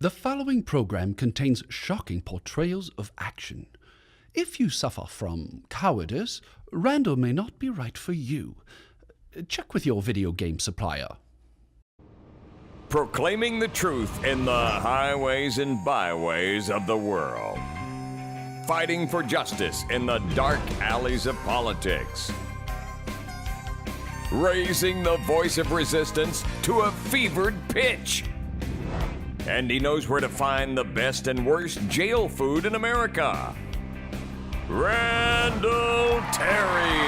The following program contains shocking portrayals of action. If you suffer from cowardice, Randall may not be right for you. Check with your video game supplier. Proclaiming the truth in the highways and byways of the world. Fighting for justice in the dark alleys of politics. Raising the voice of resistance to a fevered pitch. And he knows where to find the best and worst jail food in America. Randall Terry.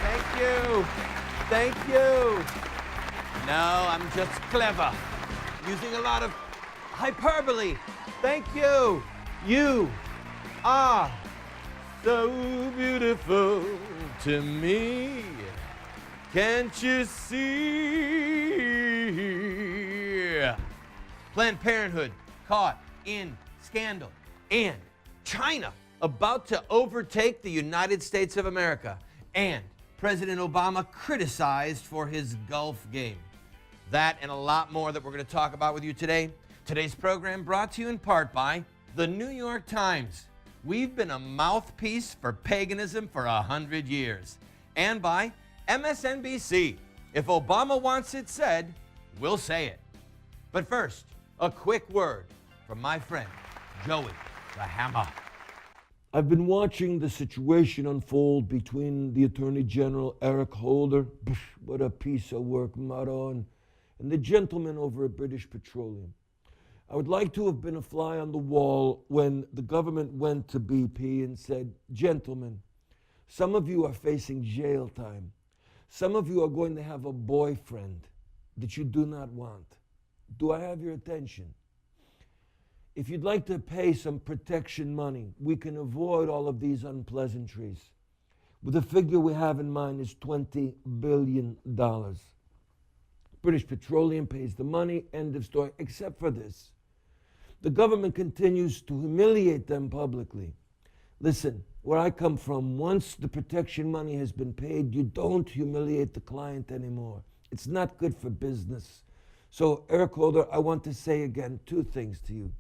Thank you. Thank you. No, I'm just clever. Using a lot of hyperbole. Thank you. You are so beautiful to me. Can't you see? Planned Parenthood caught in scandal. And China about to overtake the United States of America. And President Obama criticized for his golf game. That and a lot more that we're going to talk about with you today. Today's program brought to you in part by the New York Times. We've been a mouthpiece for paganism for 100 years. And by MSNBC. If Obama wants it said, we'll say it. But first, a quick word from my friend, Joey the Hammer. I've been watching the situation unfold between the Attorney General, Eric Holder, what a piece of work, Maron, and the gentleman over at British Petroleum. I would like to have been a fly on the wall when the government went to BP and said, gentlemen, some of you are facing jail time. Some of you are going to have a boyfriend that you do not want. Do I have your attention? If you'd like to pay some protection money, we can avoid all of these unpleasantries. But the figure we have in mind is $20 billion. British Petroleum pays the money, end of story, except for this. The government continues to humiliate them publicly. Listen, where I come from, once the protection money has been paid, you don't humiliate the client anymore. It's not good for business. So, Eric Holder, I want to say again 2 things to you.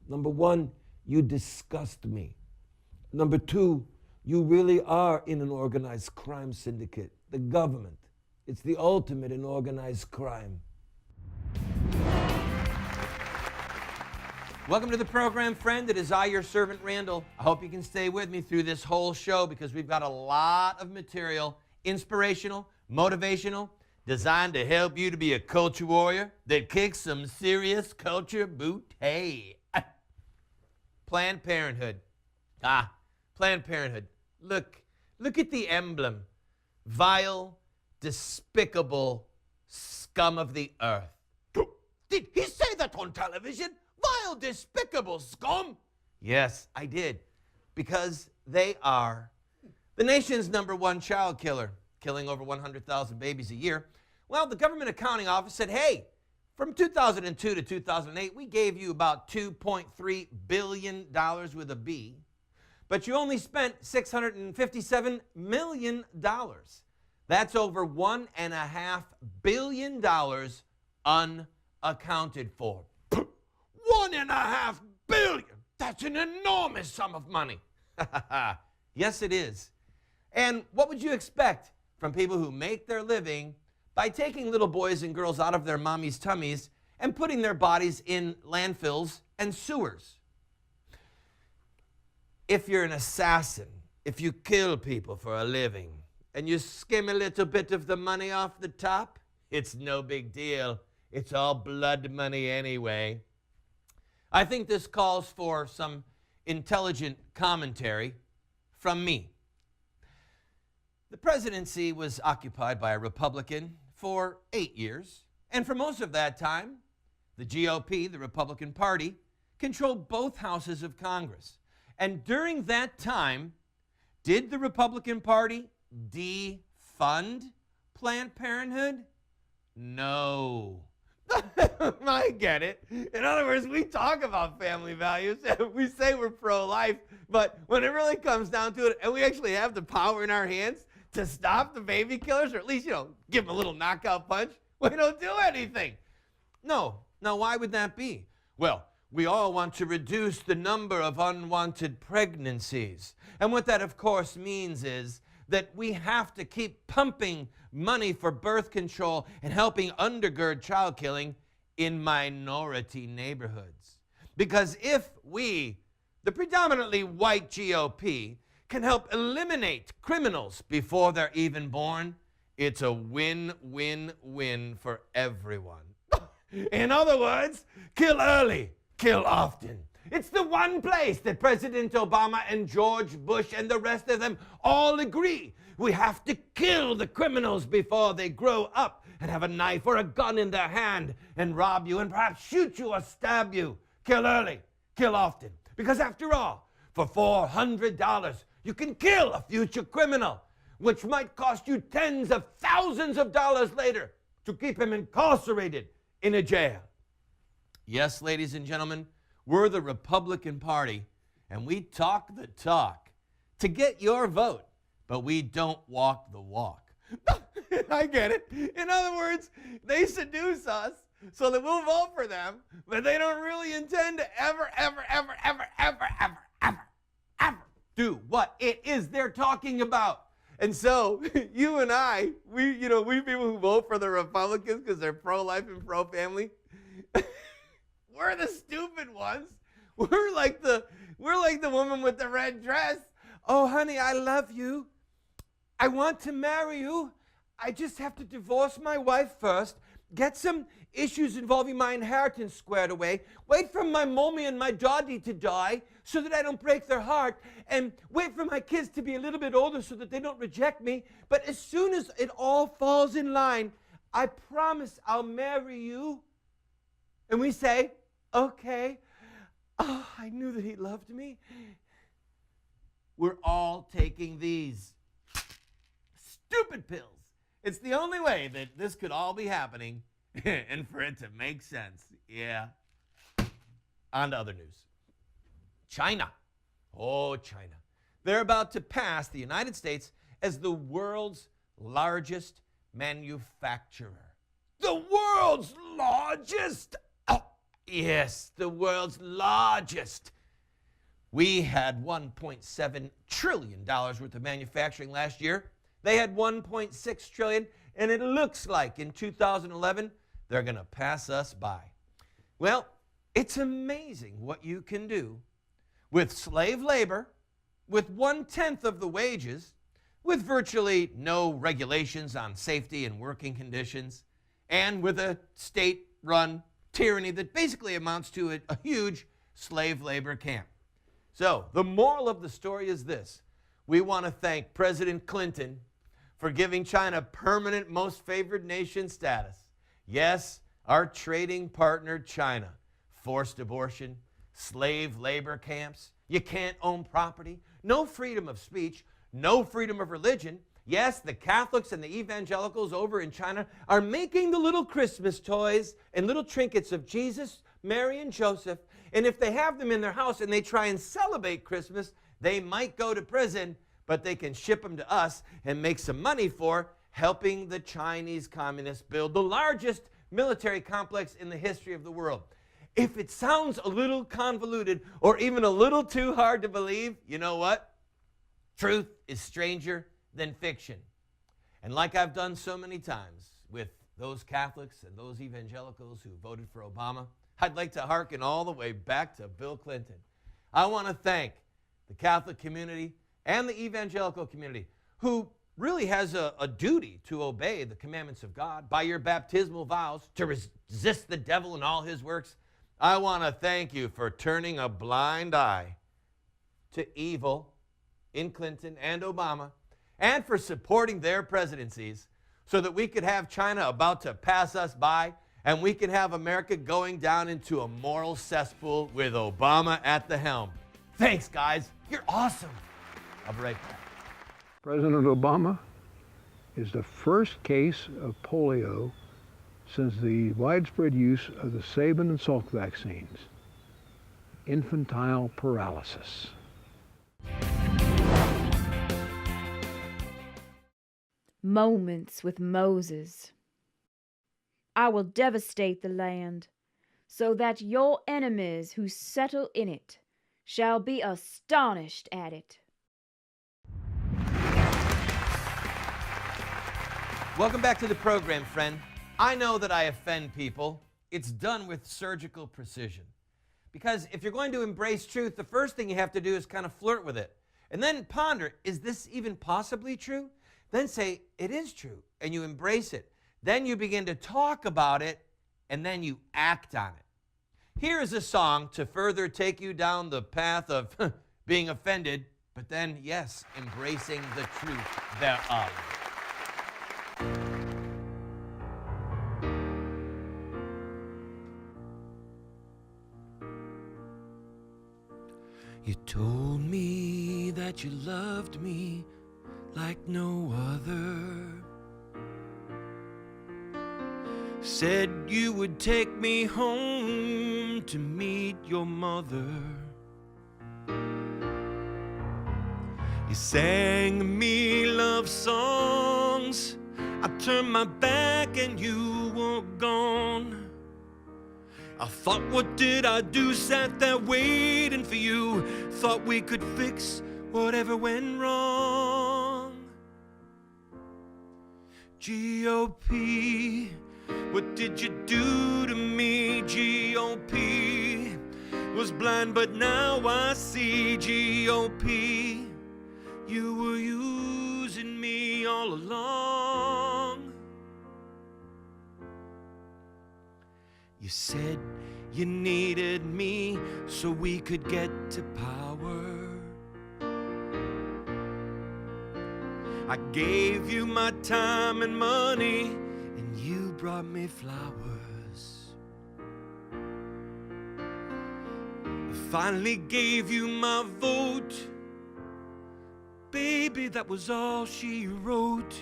Number 1, you disgust me. Number 2, you really are in an organized crime syndicate, the government. It's the ultimate in organized crime. Welcome to the program, friend. It is I, your servant, Randall. I hope you can stay with me through this whole show because we've got a lot of material, inspirational, motivational, designed to help you to be a culture warrior that kicks some serious culture booty. Planned Parenthood. Planned Parenthood. Look at the emblem. Vile, despicable scum of the earth. Did he say that on television? Vile, despicable scum? Yes, I did. Because they are the nation's #1 child killer, killing over 100,000 babies a year. Well, the Government Accounting Office said, hey, from 2002 to 2008, we gave you about $2.3 billion with a B, but you only spent $657 million. That's over $1.5 billion unaccounted for. $1.5 billion! That's an enormous sum of money. Yes, it is. And what would you expect from people who make their living by taking little boys and girls out of their mommy's tummies and putting their bodies in landfills and sewers? If you're an assassin, if you kill people for a living, and you skim a little bit of the money off the top, it's no big deal. It's all blood money anyway. I think this calls for some intelligent commentary from me. The presidency was occupied by a Republican for 8 years, and for most of that time, the GOP, the Republican Party, controlled both houses of Congress. And during that time, did the Republican Party defund Planned Parenthood? No. I get it. In other words, we talk about family values and we say we're pro-life, but when it really comes down to it and we actually have the power in our hands to stop the baby killers, or at least, give them a little knockout punch. We don't do anything. No. Now, why would that be? Well, we all want to reduce the number of unwanted pregnancies. And what that, of course, means is that we have to keep pumping money for birth control and helping undergird child killing in minority neighborhoods. Because if we, the predominantly white GOP, can help eliminate criminals before they're even born, it's a win-win-win for everyone. In other words, kill early, kill often. It's the one place that President Obama and George Bush and the rest of them all agree. We have to kill the criminals before they grow up and have a knife or a gun in their hand and rob you and perhaps shoot you or stab you. Kill early, kill often. Because after all, for $400, you can kill a future criminal, which might cost you tens of thousands of dollars later to keep him incarcerated in a jail. Yes, ladies and gentlemen, we're the Republican Party, and we talk the talk to get your vote, but we don't walk the walk. I get it. In other words, they seduce us so that we'll vote for them, but they don't really intend to ever do what it is they're talking about. And so, you and I, we people who vote for the Republicans because they're pro-life and pro-family, we're the stupid ones. We're like the woman with the red dress. Oh, honey, I love you. I want to marry you. I just have to divorce my wife first, get some issues involving my inheritance squared away, wait for my mommy and my daddy to die so that I don't break their heart, and wait for my kids to be a little bit older so that they don't reject me. But as soon as it all falls in line, I promise I'll marry you. And we say, okay. Oh, I knew that he loved me. We're all taking these stupid pills. It's the only way that this could all be happening and for it to make sense. Yeah. On to other news. China. Oh, China. They're about to pass the United States as the world's largest manufacturer. The world's largest? Oh, yes, the world's largest. We had $1.7 trillion worth of manufacturing last year. They had $1.6 trillion, and it looks like in 2011 they're going to pass us by. Well, it's amazing what you can do with slave labor, with 1/10 of the wages, with virtually no regulations on safety and working conditions, and with a state-run tyranny that basically amounts to a huge slave labor camp. So the moral of the story is this. We want to thank President Clinton for giving China permanent most favored nation status. Yes, our trading partner China. Forced abortion, slave labor camps, you can't own property, no freedom of speech, no freedom of religion. Yes, the Catholics and the evangelicals over in China are making the little Christmas toys and little trinkets of Jesus, Mary, and Joseph. And if they have them in their house and they try and celebrate Christmas, they might go to prison, but they can ship them to us and make some money for helping the Chinese communists build the largest military complex in the history of the world. If it sounds a little convoluted or even a little too hard to believe, you know what? Truth is stranger than fiction. And like I've done so many times with those Catholics and those evangelicals who voted for Obama, I'd like to hearken all the way back to Bill Clinton. I want to thank the Catholic community and the evangelical community who really has a duty to obey the commandments of God by your baptismal vows to resist the devil and all his works. I want to thank you for turning a blind eye to evil in Clinton and Obama, and for supporting their presidencies so that we could have China about to pass us by and we can have America going down into a moral cesspool with Obama at the helm. Thanks, guys. You're awesome. I'll be right back. President Obama is the first case of polio since the widespread use of the Sabin and Salk vaccines. Infantile paralysis. moments with Moses. I will devastate the land, so that your enemies who settle in it shall be astonished at it. Welcome back to the program, friend. I know that I offend people. It's done with surgical precision. Because if you're going to embrace truth, the first thing you have to do is kind of flirt with it. And then ponder, is this even possibly true? Then say, it is true, and you embrace it. Then you begin to talk about it, and then you act on it. Here is a song to further take you down the path of being offended, but then, yes, embracing the truth thereof. You told me that you loved me like no other. Said you would take me home to meet your mother. You sang me love songs. I turned my back and you were gone. I thought, what did I do? Sat there waiting for you. Thought we could fix whatever went wrong. GOP, what did you do to me? GOP, was blind but now I see. GOP, you were using me all along. You said you needed me so we could get to power. I gave you my time and money, and you brought me flowers. I finally gave you my vote. Baby, that was all she wrote.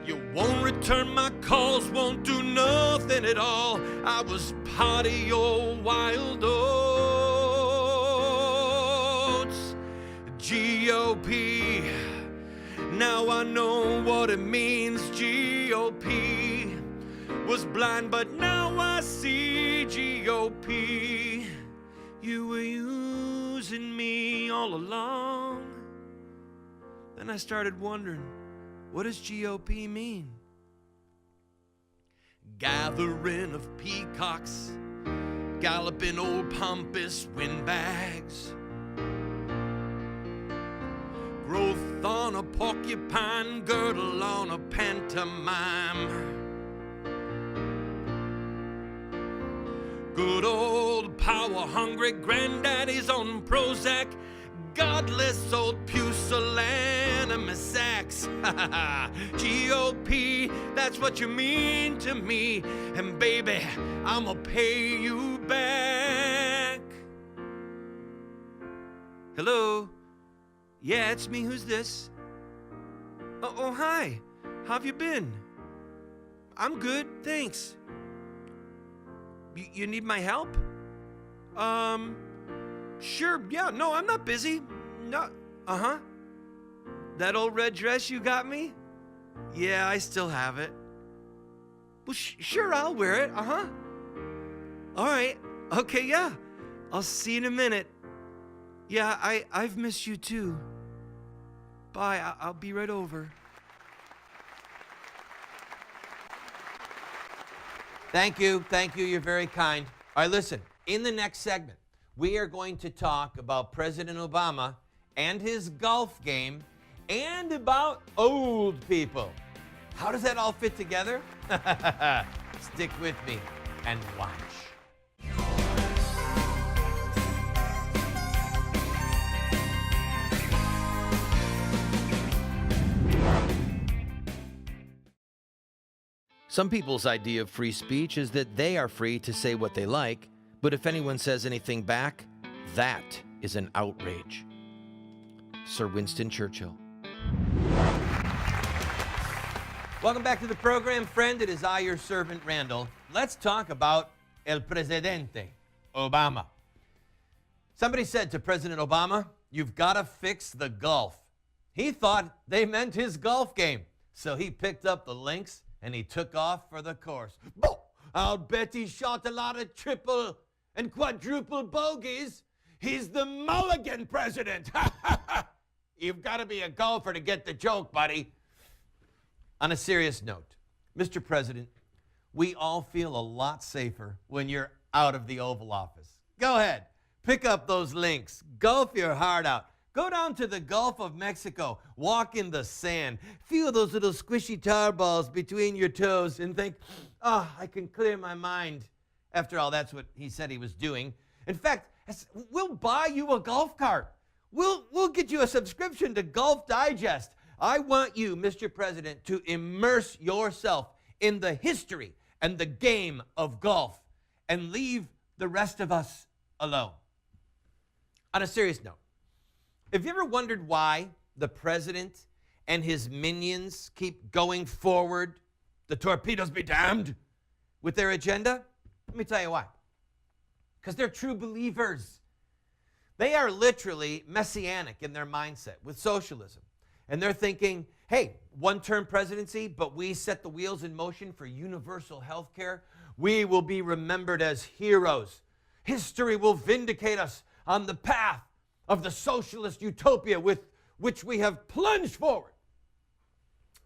You won't return my calls, won't do nothing at all. I was part of your wild oats. GOP, now I know what it means. GOP, was blind but now I see. GOP, you were using me all along. Then I started wondering, what does GOP mean? Gathering of peacocks, galloping old pompous windbags, growth on a porcupine, girdle on a pantomime. Good old power-hungry granddaddies on Prozac, godless old pusillanimous sacks. GOP, that's what you mean to me. And baby, I'ma pay you back. Hello? Yeah, it's me. Who's this? Oh, hi. How have you been? I'm good, thanks. You need my help? Sure, yeah, no, I'm not busy. No, That old red dress you got me? Yeah, I still have it. Well, sure, I'll wear it, All right, okay, yeah. I'll see you in a minute. Yeah, I've missed you too. Bye, I'll be right over. Thank you, you're very kind. All right, listen, in the next segment, we are going to talk about President Obama and his golf game and about old people. How does that all fit together? Stick with me and watch. Some people's idea of free speech is that they are free to say what they like, but if anyone says anything back, that is an outrage. Sir Winston Churchill. Welcome back to the program, friend. It is I, your servant, Randall. Let's talk about El Presidente, Obama. Somebody said to President Obama, you've got to fix the Gulf. He thought they meant his golf game. So he picked up the links and he took off for the course. Boom! I'll bet he shot a lot of triple and quadruple bogeys. He's the mulligan president. You've got to be a golfer to get the joke, buddy. On a serious note, Mr. President, we all feel a lot safer when you're out of the Oval Office. Go ahead, pick up those links, golf your heart out. Go down to the Gulf of Mexico, walk in the sand, feel those little squishy tar balls between your toes and think, oh, I can clear my mind. After all, that's what he said he was doing. In fact, we'll buy you a golf cart. We'll get you a subscription to Golf Digest. I want you, Mr. President, to immerse yourself in the history and the game of golf and leave the rest of us alone. On a serious note, have you ever wondered why the president and his minions keep going forward, the torpedoes be damned, with their agenda? Let me tell you why. Because they're true believers. They are literally messianic in their mindset with socialism. And they're thinking, hey, one-term presidency, but we set the wheels in motion for universal health care. We will be remembered as heroes. History will vindicate us on the path of the socialist utopia with which we have plunged forward.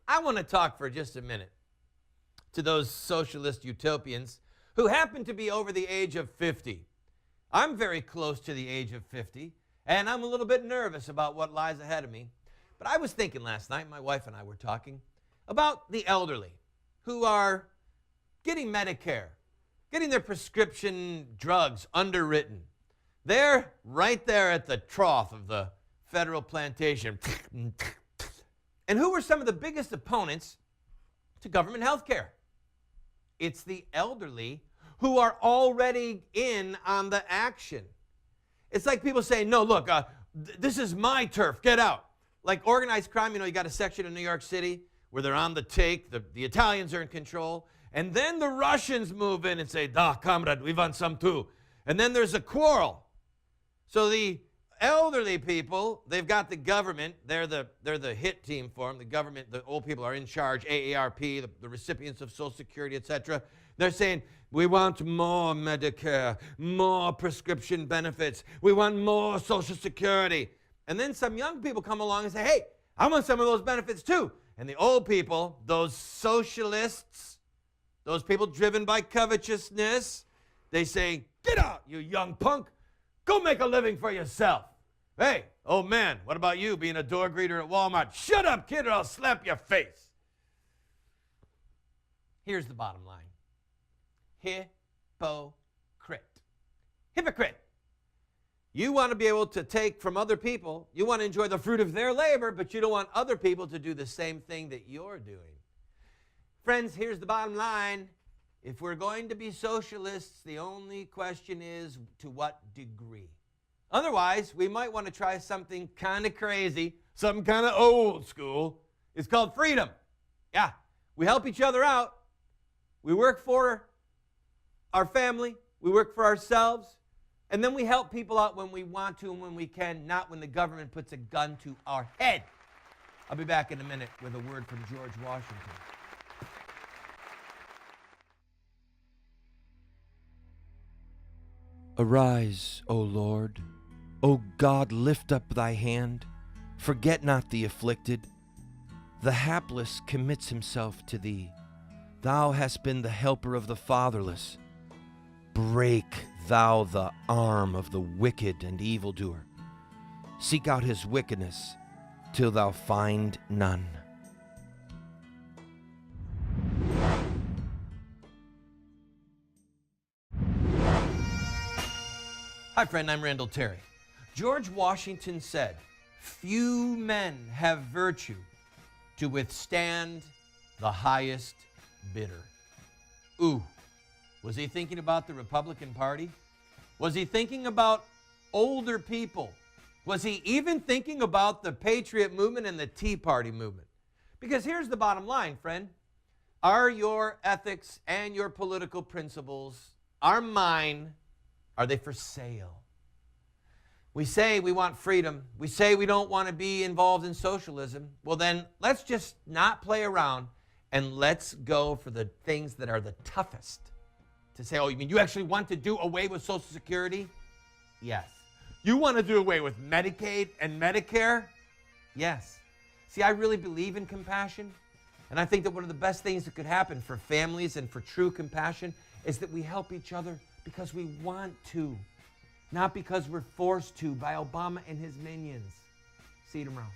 I want to talk for just a minute to those socialist utopians who happen to be over the age of 50. I'm very close to the age of 50, and I'm a little bit nervous about what lies ahead of me. But I was thinking last night, my wife and I were talking, about the elderly who are getting Medicare, getting their prescription drugs underwritten. They're right there at the trough of the federal plantation. And who were some of the biggest opponents to government health care? It's the elderly who are already in on the action. It's like people saying, no, look, this is my turf, get out. Like organized crime, you got a section in New York City where they're on the take, the Italians are in control, and then the Russians move in and say, da, comrade, we want some too. And then there's a quarrel. So the elderly people, they've got the government, they're the hit team for them. The government, the old people are in charge, AARP, the recipients of Social Security, etc. They're saying, we want more Medicare, more prescription benefits. We want more Social Security. And then some young people come along and say, hey, I want some of those benefits too. And the old people, those socialists, those people driven by covetousness, they say, get out, you young punk. Go make a living for yourself. Hey, old man, what about you being a door greeter at Walmart? Shut up, kid, or I'll slap your face. Here's the bottom line. Hypocrite. Hypocrite. You want to be able to take from other people. You want to enjoy the fruit of their labor, but you don't want other people to do the same thing that you're doing. Friends, here's the bottom line. If we're going to be socialists, the only question is to what degree. Otherwise, we might want to try something kind of crazy, something kind of old school. It's called freedom. Yeah, we help each other out. We work for our family. We work for ourselves. And then we help people out when we want to and when we can, not when the government puts a gun to our head. I'll be back in a minute with a word from George Washington. Arise, O Lord. O God, lift up thy hand. Forget not the afflicted. The hapless commits himself to thee. Thou hast been the helper of the fatherless. Break thou the arm of the wicked and evildoer. Seek out his wickedness till thou find none. Hi, friend, I'm Randall Terry. George Washington said, few men have virtue to withstand the highest bidder. Ooh, was he thinking about the Republican Party? Was he thinking about older people? Was he even thinking about the Patriot movement and the Tea Party movement? Because here's the bottom line, friend. Are your ethics and your political principles, are mine, are they for sale? We say we want freedom. We say we don't want to be involved in socialism. Well, then let's just not play around and let's go for the things that are the toughest. To say, oh, you mean you actually want to do away with Social Security? Yes. You want to do away with Medicaid and Medicare? Yes. See, I really believe in compassion. And I think that one of the best things that could happen for families and for true compassion is that we help each other because we want to, not because we're forced to by Obama and his minions. See you tomorrow.